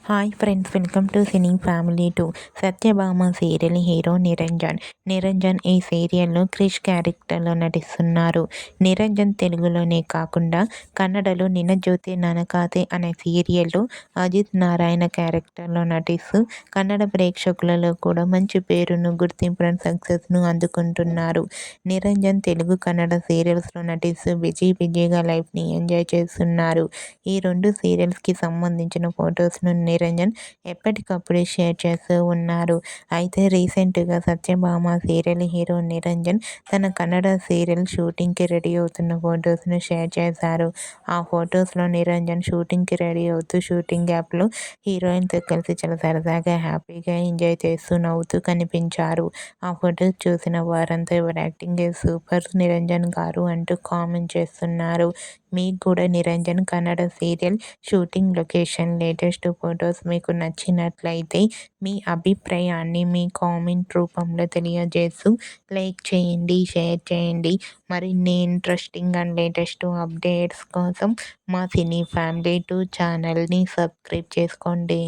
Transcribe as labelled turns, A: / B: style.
A: Hi friends, welcome to cine family 2. Satyabhama serial hero Niranjan. Niranjan ఈ సీరియల్లో క్రిష్ క్యారెక్టర్లో నటిస్తున్నారు. నిరంజన్ తెలుగులోనే కాకుండా కన్నడలో నినజ్యోతి ననకాతే అనే సీరియల్లో అజిత్ నారాయణ క్యారెక్టర్లో నటిస్తూ కన్నడ ప్రేక్షకులలో కూడా మంచి పేరును, గుర్తింపును, సక్సెస్ను అందుకుంటున్నారు. నిరంజన్ తెలుగు, కన్నడ సీరియల్స్లో నటిస్తూ బిజీగా లైఫ్ని ఎంజాయ్ చేస్తున్నారు. ఈ రెండు సీరియల్స్కి సంబంధించిన ఫొటోస్ను నిరంజన్ ఎప్పటికప్పుడు షేర్ చేస్తూ ఉన్నారు. అయితే రీసెంట్గా సత్యభామ సీరియల్ హీరో నిరంజన్ తన కన్నడ సీరియల్ షూటింగ్కి రెడీ అవుతున్న ఫొటోస్ను షేర్ చేశారు. ఆ ఫొటోస్లో నిరంజన్ షూటింగ్కి రెడీ అవుతూ షూటింగ్ గ్యాప్లో హీరోయిన్తో కలిసి చాలా సరదాగా హ్యాపీగా ఎంజాయ్ చేస్తూ నవ్వుతూ కనిపించారు. ఆ ఫొటోస్ చూసిన వారంతా ఎవరి యాక్టింగ్ సూపర్ నిరంజన్ గారు అంటూ కామెంట్ చేస్తున్నారు. మీకు కూడా Niranjan Kannada serial shooting location latest photos మీకు నచ్చినట్లయితే మీ అభిప్రాయాన్ని మీ కామెంట్ రూపంలో తెలియజేస్తూ లైక్ చేయండి, షేర్ చేయండి. మరిన్ని ఇంట్రెస్టింగ్ అండ్ లేటెస్ట్ అప్డేట్స్ కోసం మా సినీ ఫ్యామిలీ 2 ఛానల్ని సబ్స్క్రైబ్ చేసుకోండి.